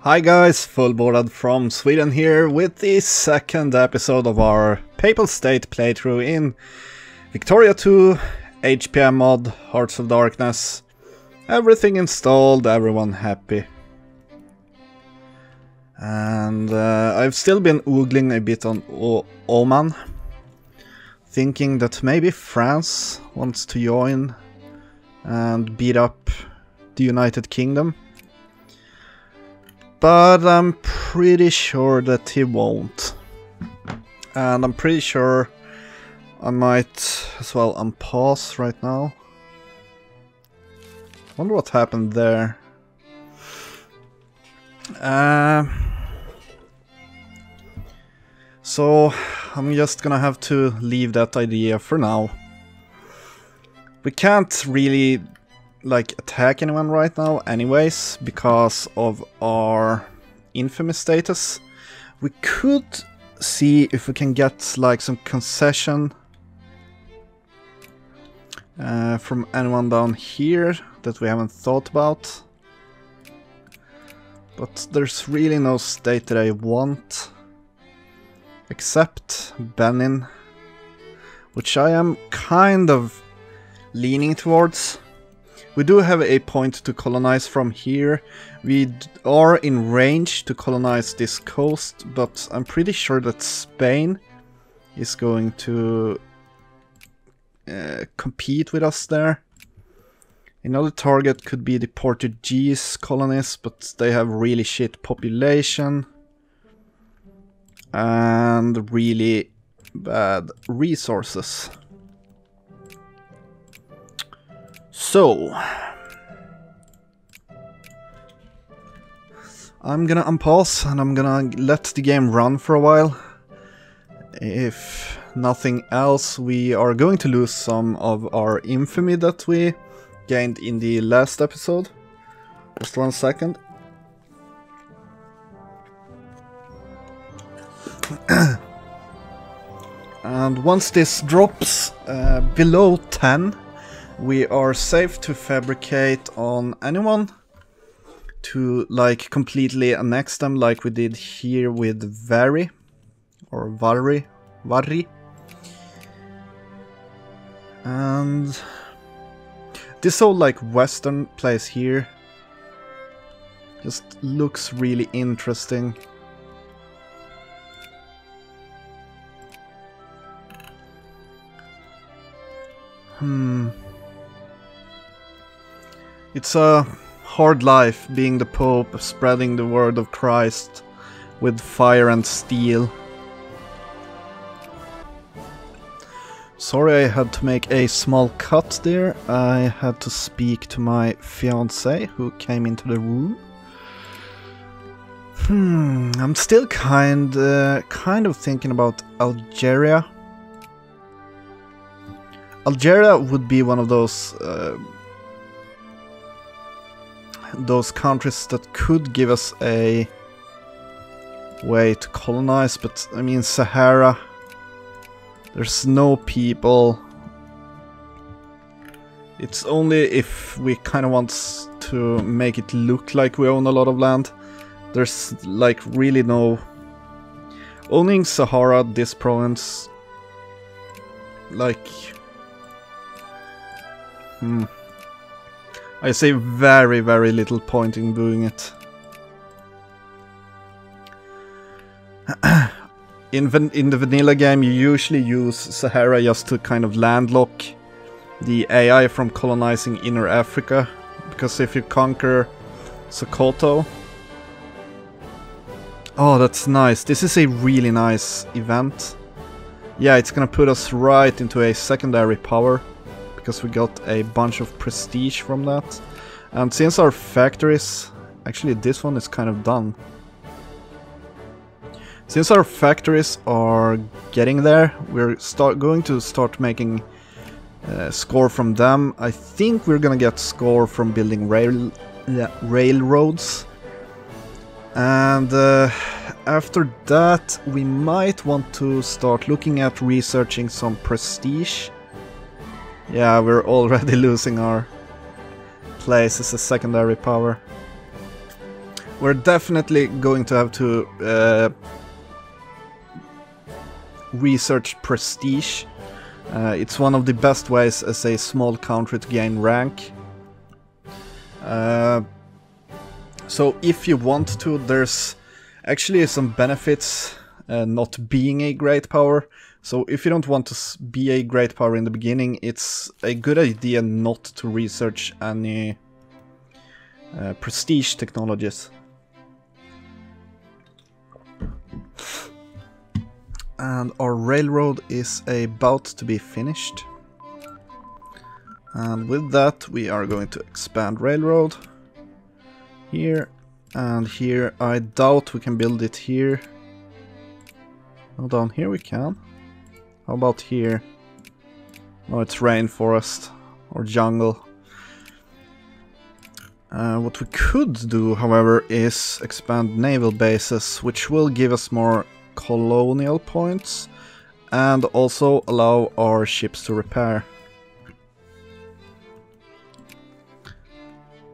Hi guys, Fullbordad from Sweden here with the second episode of our Papal State playthrough in Victoria 2, HPM mod, Hearts of Darkness. Everything installed, everyone happy. And I've still been oogling a bit on Oman, thinking that maybe France wants to join and beat up the United Kingdom. But I'm pretty sure that he won't. And I'm pretty sure I might as well unpause right now. Wonder what happened there. So I'm just gonna have to leave that idea for now. We can't really attack anyone right now anyways because of our infamy status. We could see if we can get some concession from anyone down here that we haven't thought about, but there's really no state that I want except Benin, which I am kind of leaning towards. We do have a point to colonize from here. We are in range to colonize this coast, but I'm pretty sure that Spain is going to compete with us there. Another target could be the Portuguese colonies, but they have really shit population and really bad resources. So, I'm gonna unpause and I'm gonna let the game run for a while. If nothing else, we are going to lose some of our infamy that we gained in the last episode. Just 1 second. And once this drops below 10, we are safe to fabricate on anyone to completely annex them like we did here with Varri or Varri. And this whole western place here just looks really interesting. It's a hard life being the Pope, spreading the word of Christ with fire and steel. Sorry I had to make a small cut there. I had to speak to my fiancée who came into the room. I'm still kind of thinking about Algeria. Algeria would be one of those countries that could give us a way to colonize, but I mean Sahara, there's no people. It's only if we kind of want to make it look like we own a lot of land. There's really no owning Sahara, this province, I see very, very little point in doing it. In the vanilla game, you usually use Sahara just to kind of landlock the AI from colonizing inner Africa, because if you conquer Sokoto... Oh, that's nice. This is a really nice event. Yeah, it's gonna put us right into a secondary power, because we got a bunch of prestige from that. And since our factories... Actually, this one is kind of done. Since our factories are getting there, we're going to start making score from them. I think we're gonna get score from building railroads. And after that, we might want to start looking at researching some prestige. Yeah, we're already losing our place as a secondary power. we're definitely going to have to research prestige. It's one of the best ways as a small country to gain rank. So if you want to, there's actually some benefits not being a great power. So if you don't want to be a great power in the beginning, it's a good idea not to research any prestige technologies. And our railroad is about to be finished. And with that we are going to expand railroad here and here. I doubt we can build it here. No, down here we can. How about here? Oh, it's rainforest or jungle. What we could do, however, is expand naval bases, which will give us more colonial points and also allow our ships to repair.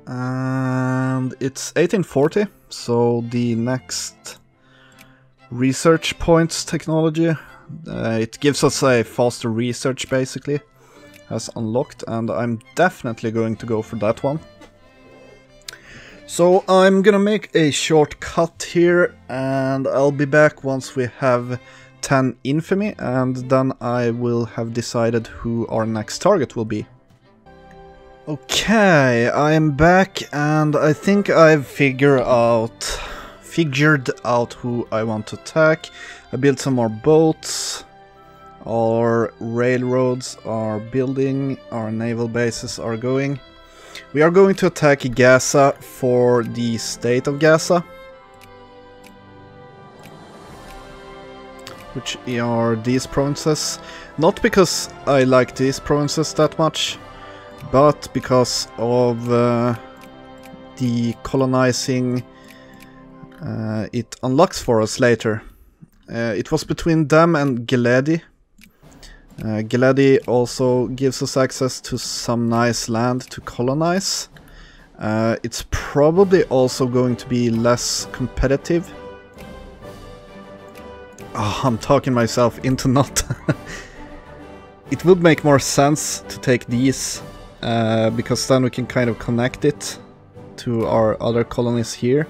And it's 1840, so the next research points technology, it gives us a faster research basically, has unlocked, and I'm definitely going to go for that one. So I'm gonna make a short cut here and I'll be back once we have 10 infamy, and then I will have decided who our next target will be. Okay, I am back and I think I've figured out who I want to attack. I built some more boats, our railroads are building, our naval bases are going. We are going to attack Gaza for the state of Gaza, which are these provinces. Not because I like these provinces that much, but because of the colonizing it unlocks for us later. It was between them and Geledi. Geledi also gives us access to some nice land to colonize. It's probably also going to be less competitive. Oh, I'm talking myself into not. It would make more sense to take these, because then we can kind of connect it to our other colonies here.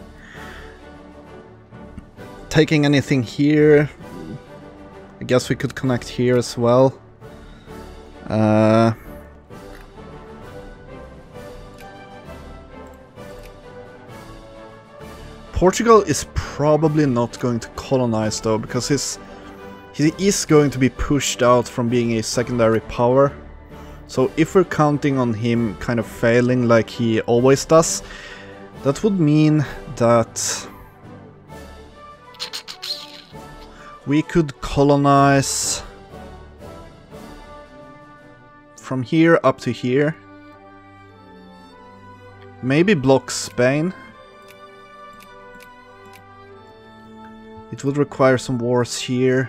Taking anything here, I guess we could connect here as well. Portugal is probably not going to colonize though, because he is going to be pushed out from being a secondary power. So if we're counting on him kind of failing like he always does, that would mean that we could colonize from here up to here. Maybe block Spain. It would require some wars here.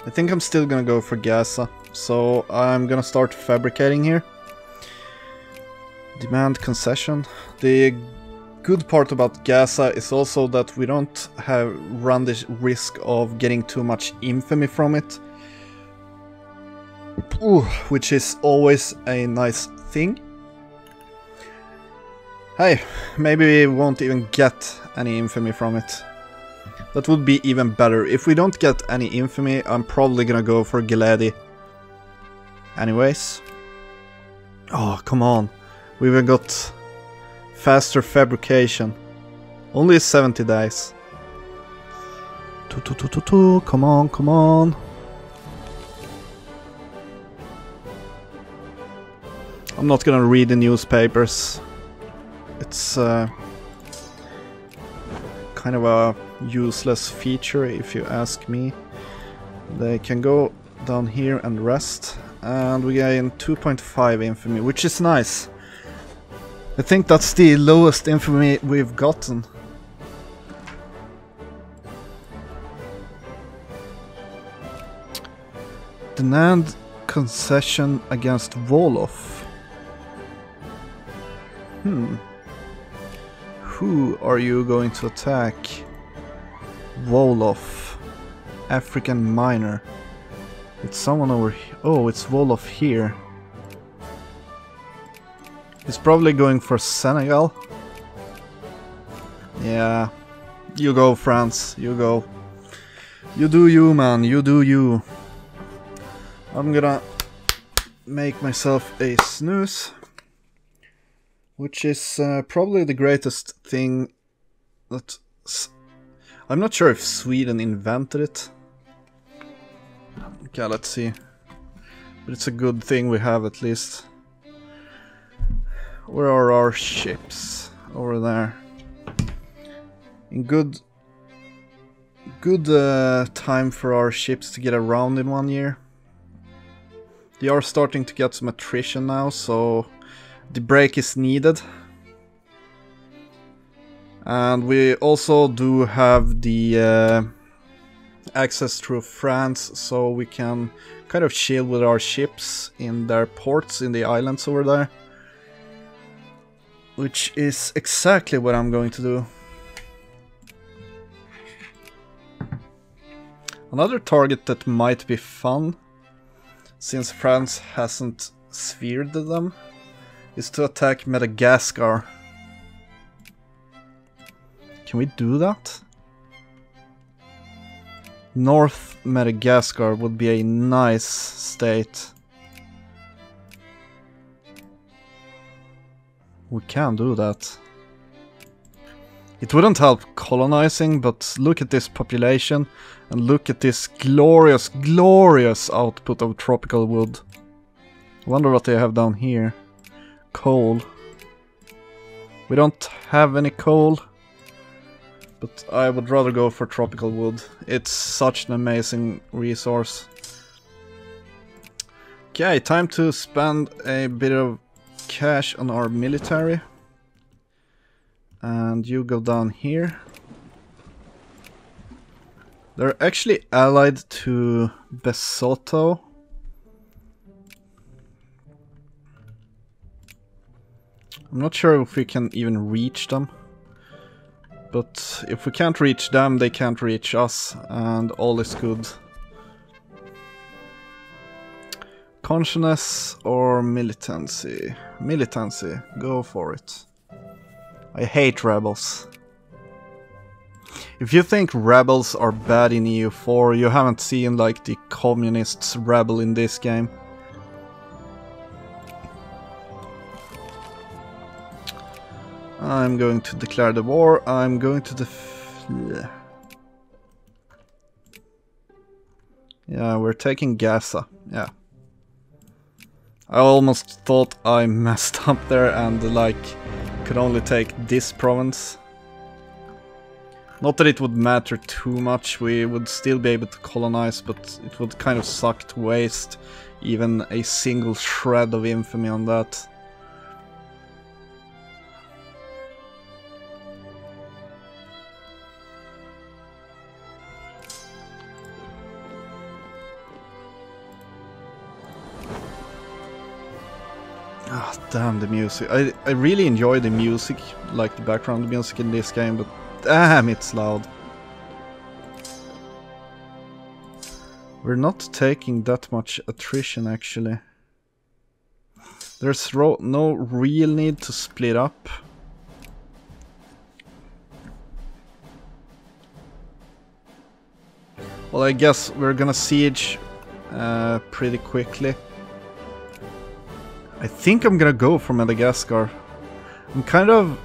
I think I'm still gonna go for Gaza, so I'm gonna start fabricating here. Demand concession. The good part about Gaza is also that we don't run the risk of getting too much infamy from it. Ooh, which is always a nice thing. Hey, maybe we won't even get any infamy from it. That would be even better. If we don't get any infamy, I'm probably gonna go for Geledi. Anyways. Oh, come on. We even got faster fabrication. Only 70 days. Come on, come on. I'm not gonna read the newspapers. It's kind of a useless feature if you ask me. They can go down here and rest, and we gain 2.5 infamy, which is nice. I think that's the lowest infamy we've gotten. Demand concession against Wolof. Who are you going to attack? Wolof. African miner. It's someone over here. Oh, it's Wolof here. He's probably going for Senegal. Yeah. You go, France. You go. You do you, man. You do you. I'm gonna make myself a snooze. Which is probably the greatest thing that... I'm not sure if Sweden invented it. Okay, let's see. But it's a good thing we have at least. Where are our ships? Over there. In good time for our ships to get around in 1 year. They are starting to get some attrition now, so the break is needed. And we also do have the access through France, so we can kind of chill with our ships in their ports in the islands over there. Which is exactly what I'm going to do. Another target that might be fun, since France hasn't sphered them, is to attack Madagascar. Can we do that? North Madagascar would be a nice state. We can do that. It wouldn't help colonizing, but look at this population and look at this glorious, glorious output of tropical wood. I wonder what they have down here. Coal. We don't have any coal, but I would rather go for tropical wood. It's such an amazing resource. Okay, time to spend a bit of cash on our military. And you go down here. They're actually allied to Lesotho. I'm not sure if we can even reach them. But if we can't reach them, they can't reach us, and all is good. Consciousness or militancy? Militancy, go for it. I hate rebels. If you think rebels are bad in EU4, you haven't seen like the communists rebel in this game. I'm going to declare the war. I'm going to yeah, we're taking Gaza. Yeah. I almost thought I messed up there and like could only take this province. Not that it would matter too much, we would still be able to colonize, but it would kind of suck to waste even a single shred of infamy on that. Ah, damn the music. I really enjoy the music, like the background music in this game, but damn, it's loud. We're not taking that much attrition, actually. There's no real need to split up. Well, I guess we're gonna siege pretty quickly. I think I'm gonna go for Madagascar. It's kind of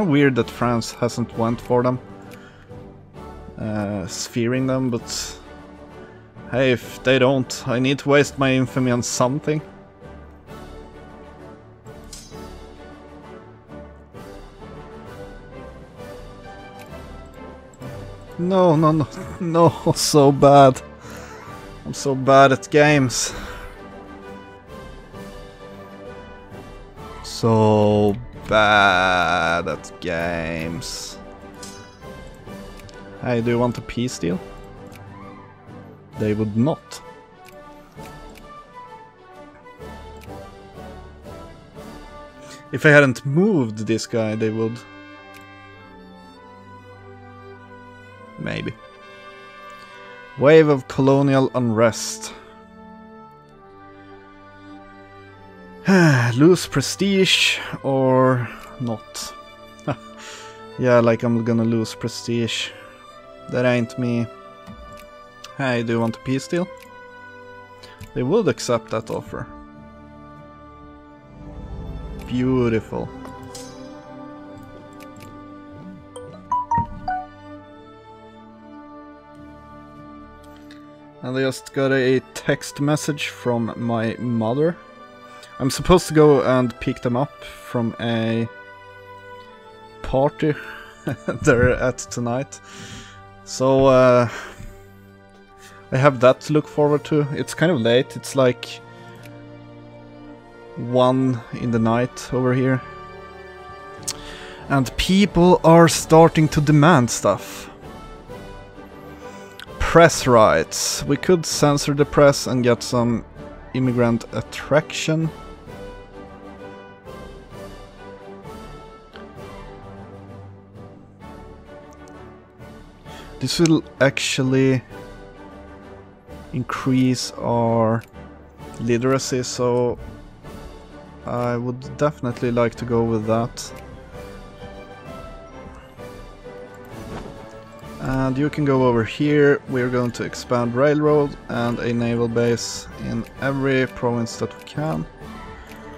weird that France hasn't went for them. Sphering them, but hey, if they don't, I need to waste my infamy on something. No, no, no, no, so bad. I'm so bad at games. So bad at games. Hey, do you want a peace deal? They would not. If I hadn't moved this guy, they would. Maybe. Wave of colonial unrest. Lose prestige or not? Yeah, like I'm gonna lose prestige. That ain't me. Hey, do you want a peace deal? They would accept that offer. Beautiful. And I just got a text message from my mother. I'm supposed to go and pick them up from a party they're at tonight. So I have that to look forward to. It's kind of late. It's like 1 in the night over here. And people are starting to demand stuff. Press rights. We could censor the press and get some immigrant attraction. This will actually increase our literacy, so I would definitely like to go with that. And you can go over here. We're going to expand railroad and a naval base in every province that we can,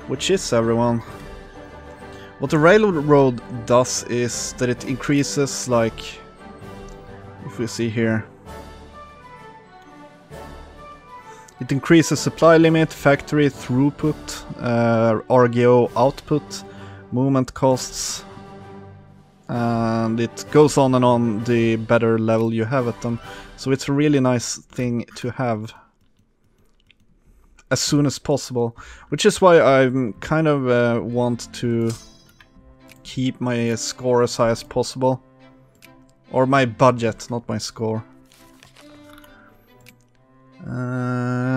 which is everyone. What the railroad does is that it increases, like, if we see here, it increases supply limit, factory throughput, RGO output, movement costs, and it goes on and on the better level you have at them. So it's a really nice thing to have as soon as possible, which is why I'm kind of want to keep my score as high as possible. Or my budget, not my score.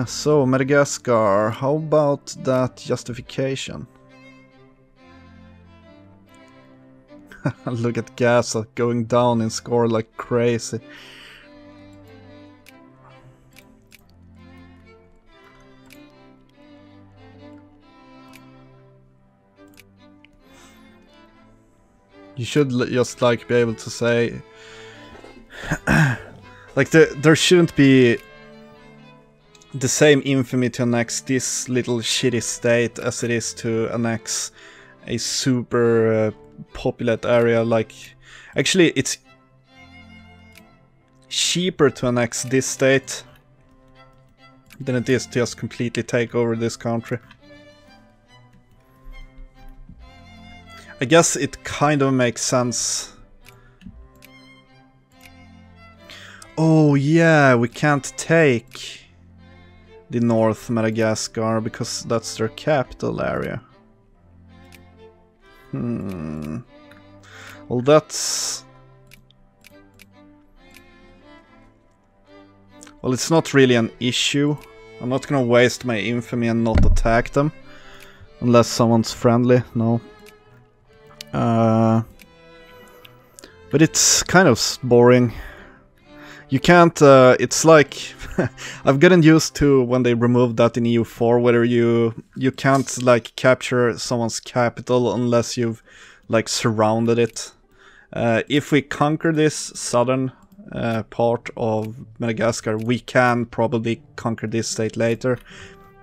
So, Madagascar, how about that justification? Look at Gaza going down in score like crazy. You should just like be able to say like there shouldn't be the same infamy to annex this little shitty state as it is to annex a super populate area. Like, actually it's cheaper to annex this state than it is to just completely take over this country. I guess it kind of makes sense. Oh yeah, we can't take the North Madagascar because that's their capital area. Well, that's... Well, it's not really an issue. I'm not gonna waste my infamy and not attack them. Unless someone's friendly, no. But it's kind of boring. You can't, it's like, I've gotten used to when they removed that in EU4, whether you can't like capture someone's capital unless you've like surrounded it. If we conquer this southern part of Madagascar, we can probably conquer this state later,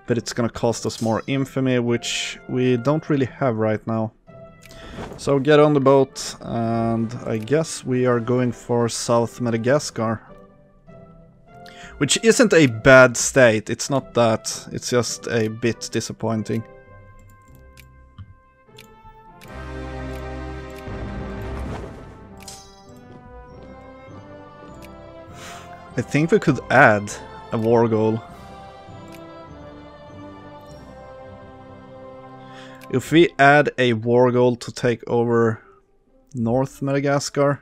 but it's gonna cost us more infamy, which we don't really have right now. So get on the boat, and I guess we are going for South Madagascar. Which isn't a bad state, it's not that, it's just a bit disappointing. I think we could add a war goal. If we add a war goal to take over North Madagascar,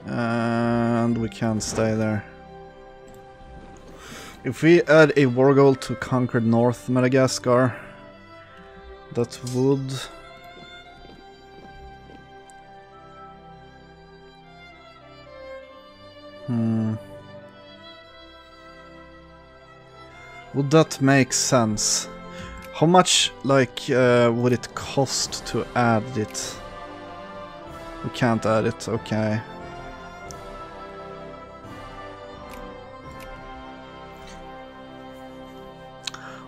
and we can't stay there. If we add a war goal to conquered North Madagascar, that would... Would that make sense? How much, like, would it cost to add it? We can't add it, okay.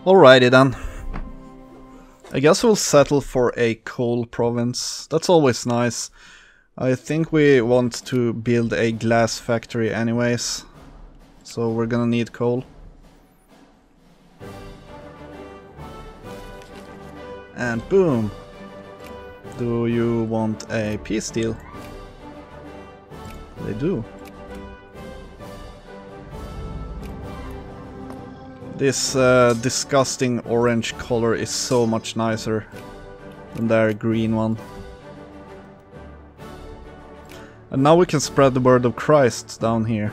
Alrighty then. I guess we'll settle for a coal province. That's always nice. I think we want to build a glass factory anyways. So we're gonna need coal. And boom! Do you want a peace deal? They do. This disgusting orange color is so much nicer than their green one. And now we can spread the word of Christ down here.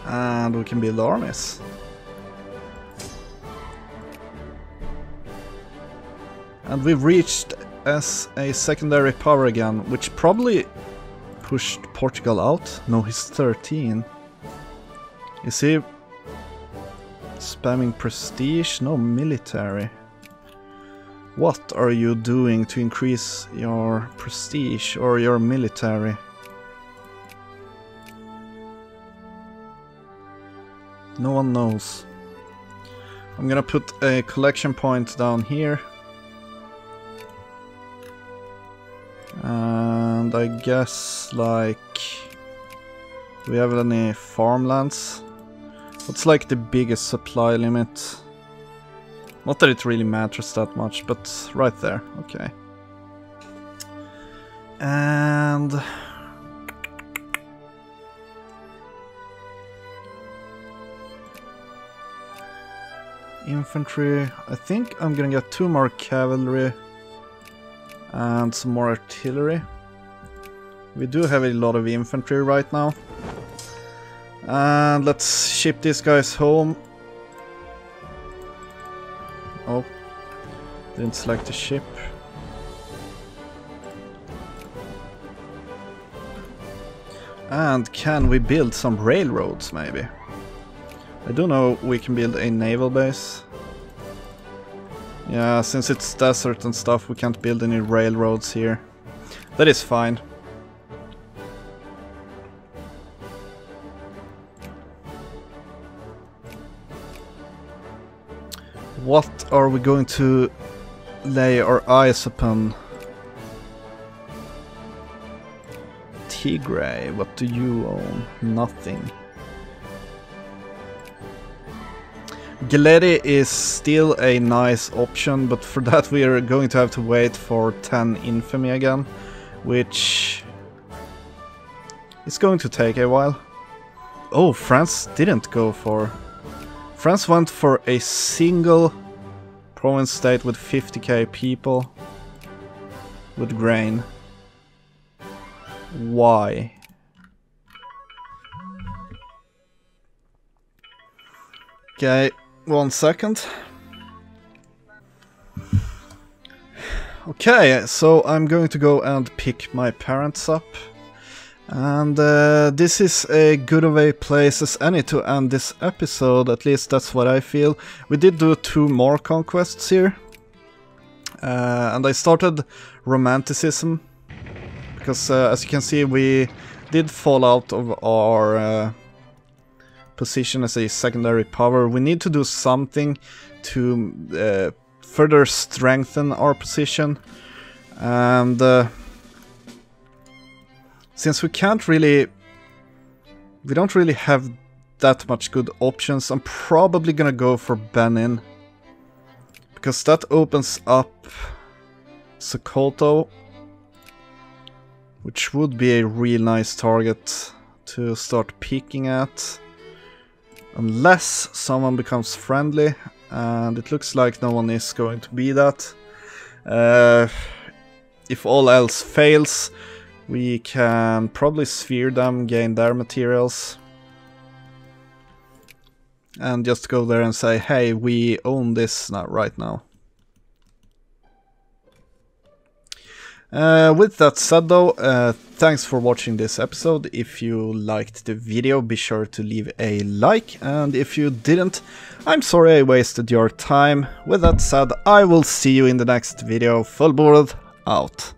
And we can build armies. And we've reached as a secondary power again, which probably pushed Portugal out. No, he's 13. Is he spamming prestige? No, military. What are you doing to increase your prestige or your military? No one knows. I'm gonna put a collection point down here. And I guess, like, do we have any farmlands? What's like the biggest supply limit? Not that it really matters that much, but right there, okay. And infantry, I think I'm gonna get 2 more cavalry and some more artillery. We do have a lot of infantry right now. And let's ship these guys home. Oh, didn't select the ship. And can we build some railroads maybe? I do know we can build a naval base. Yeah, since it's desert and stuff, we can't build any railroads here. That is fine. What are we going to lay our eyes upon? Tigray, what do you own? Nothing. Geledi is still a nice option, but for that we are going to have to wait for 10 infamy again, which is going to take a while. Oh, France didn't go for... France went for a single province state with 50k people with grain. Why? Okay, 1 second. Okay, so I'm going to go and pick my parents up. And this is as good of a place as any to end this episode, at least that's what I feel. We did do 2 more conquests here. And I started Romanticism, because as you can see we did fall out of our position as a secondary power. We need to do something to further strengthen our position. And since we don't really have that much good options, I'm probably gonna go for Benin, because that opens up Sokoto, which would be a real nice target to start peeking at, unless someone becomes friendly, and it looks like no one is going to be that. if all else fails, we can probably sphere them, gain their materials, and just go there and say, hey, we own this right now. With that said though, thanks for watching this episode. If you liked the video, be sure to leave a like, and if you didn't, I'm sorry I wasted your time. With that said, I will see you in the next video. Fullbordad out.